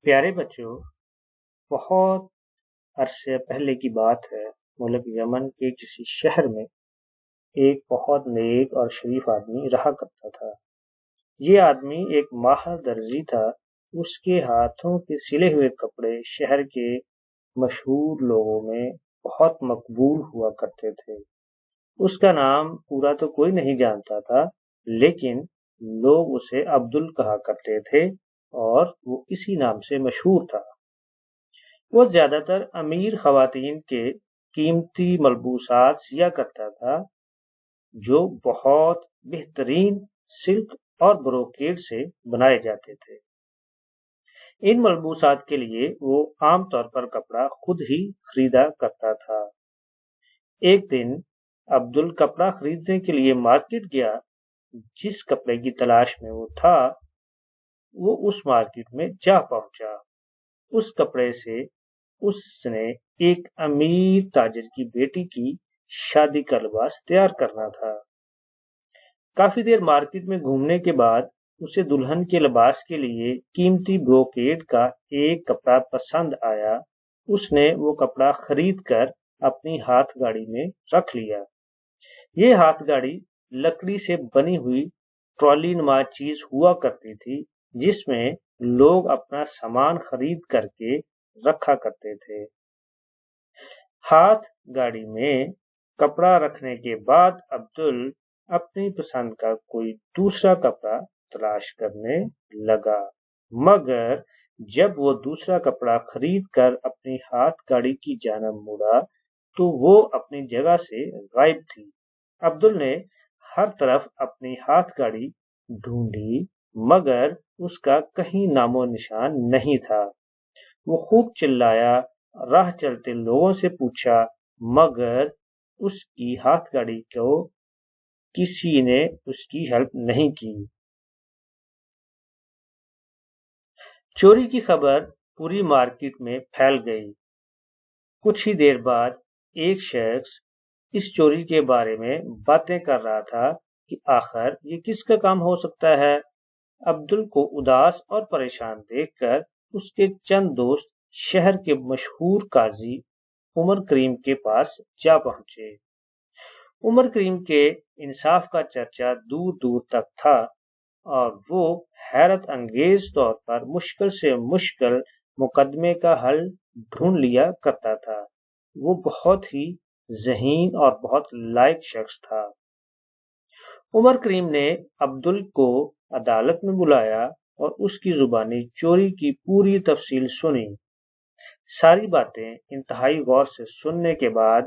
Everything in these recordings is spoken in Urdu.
پیارے بچوں، بہت عرصے پہلے کی بات ہے۔ ملک یمن کے کسی شہر میں ایک بہت نیک اور شریف آدمی رہا کرتا تھا۔ یہ آدمی ایک ماہر درزی تھا۔ اس کے ہاتھوں کے سلے ہوئے کپڑے شہر کے مشہور لوگوں میں بہت مقبول ہوا کرتے تھے۔ اس کا نام پورا تو کوئی نہیں جانتا تھا، لیکن لوگ اسے عبدل کہا کرتے تھے اور وہ اسی نام سے مشہور تھا۔ وہ زیادہ تر امیر خواتین کے قیمتی ملبوسات سیا کرتا تھا، جو بہت بہترین سلک اور بروکیڈ سے بنائے جاتے تھے۔ ان ملبوسات کے لیے وہ عام طور پر کپڑا خود ہی خریدا کرتا تھا۔ ایک دن عبدل کپڑا خریدنے کے لیے مارکیٹ گیا۔ جس کپڑے کی تلاش میں وہ تھا، وہ اس مارکیٹ میں جا پہنچا۔ اس کپڑے سے اس نے ایک امیر تاجر کی بیٹی کی شادی کا لباس تیار کرنا تھا۔ کافی دیر مارکیٹ میں گھومنے کے بعد اسے دلہن کے لباس کے لیے قیمتی بروکیڈ کا ایک کپڑا پسند آیا۔ اس نے وہ کپڑا خرید کر اپنی ہاتھ گاڑی میں رکھ لیا۔ یہ ہاتھ گاڑی لکڑی سے بنی ہوئی ٹرالی نما چیز ہوا کرتی تھی، جس میں لوگ اپنا سامان خرید کر کے رکھا کرتے تھے۔ ہاتھ گاڑی میں کپڑا رکھنے کے بعد عبدل اپنی پسند کا کوئی دوسرا کپڑا تلاش کرنے لگا، مگر جب وہ دوسرا کپڑا خرید کر اپنی ہاتھ گاڑی کی جانب مڑا تو وہ اپنی جگہ سے غائب تھی۔ عبدل نے ہر طرف اپنی ہاتھ گاڑی ڈھونڈی، مگر اس کا کہیں نام و نشان نہیں تھا۔ وہ خوب چلایا، راہ چلتے لوگوں سے پوچھا، مگر اس کی ہاتھ گاڑی کو کسی نے اس کی ہیلپ نہیں کی۔ چوری کی خبر پوری مارکیٹ میں پھیل گئی۔ کچھ ہی دیر بعد ایک شخص اس چوری کے بارے میں باتیں کر رہا تھا کہ آخر یہ کس کا کام ہو سکتا ہے۔ عبدل کو اداس اور پریشان دیکھ کر اس کے چند دوست شہر کے مشہور قاضی عمر کریم کے پاس جا پہنچے۔ عمر کریم کے انصاف کا چرچا دور دور تک تھا اور وہ حیرت انگیز طور پر مشکل سے مشکل مقدمے کا حل ڈھونڈ لیا کرتا تھا۔ وہ بہت ہی ذہین اور بہت لائق شخص تھا۔ عمر کریم نے عبدل کو عدالت میں بلایا اور اس کی زبانی چوری کی پوری تفصیل سنی۔ ساری باتیں انتہائی غور سے سننے کے بعد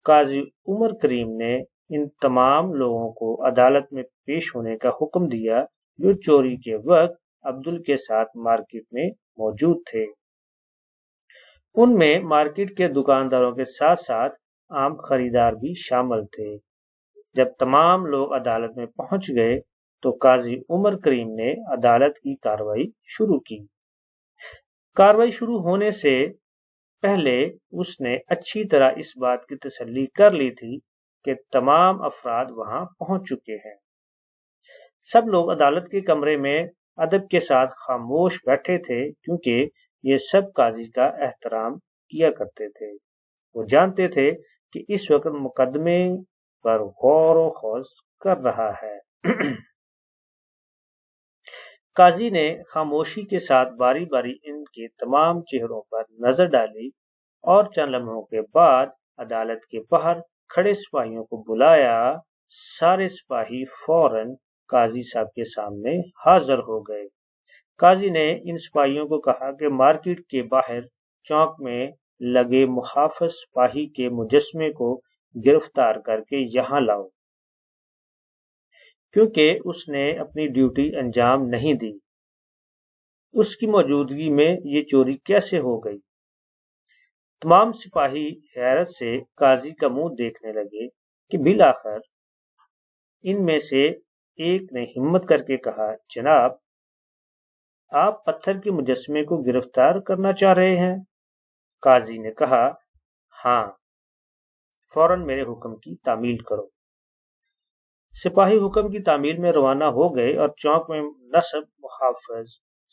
قاضی عمر کریم نے ان تمام لوگوں کو عدالت میں پیش ہونے کا حکم دیا جو چوری کے وقت عبدل کے ساتھ مارکیٹ میں موجود تھے۔ ان میں مارکیٹ کے دکانداروں کے ساتھ ساتھ عام خریدار بھی شامل تھے۔ جب تمام لوگ عدالت میں پہنچ گئے تو قاضی عمر کریم نے عدالت کی کارروائی شروع کی۔ کارروائی شروع ہونے سے پہلے اس نے اچھی طرح اس بات کی تسلی کر لی تھی کہ تمام افراد وہاں پہنچ چکے ہیں۔ سب لوگ عدالت کے کمرے میں ادب کے ساتھ خاموش بیٹھے تھے، کیونکہ یہ سب قاضی کا احترام کیا کرتے تھے۔ وہ جانتے تھے کہ اس وقت مقدمے پر غور و خوض کر رہا ہے۔ قاضی نے خاموشی کے ساتھ باری باری ان کے تمام چہروں پر نظر ڈالی اور چند لمحوں کے بعد عدالت کے باہر کھڑے سپاہیوں کو بلایا۔ سارے سپاہی فوراً قاضی صاحب کے سامنے حاضر ہو گئے۔ قاضی نے ان سپاہیوں کو کہا کہ مارکیٹ کے باہر چوک میں لگے محافظ سپاہی کے مجسمے کو گرفتار کر کے یہاں لاؤ، کیونکہ اس نے اپنی ڈیوٹی انجام نہیں دی۔ اس کی موجودگی میں یہ چوری کیسے ہو گئی؟ تمام سپاہی حیرت سے قاضی کا منہ دیکھنے لگے کہ بالآخر ان میں سے ایک نے ہمت کر کے کہا، جناب، آپ پتھر کے مجسمے کو گرفتار کرنا چاہ رہے ہیں؟ قاضی نے کہا، ہاں، فوراً میرے حکم کی تعمیل کرو۔ سپاہی حکم کی تعمیل میں روانہ ہو گئے اور چوک میں نصب محافظ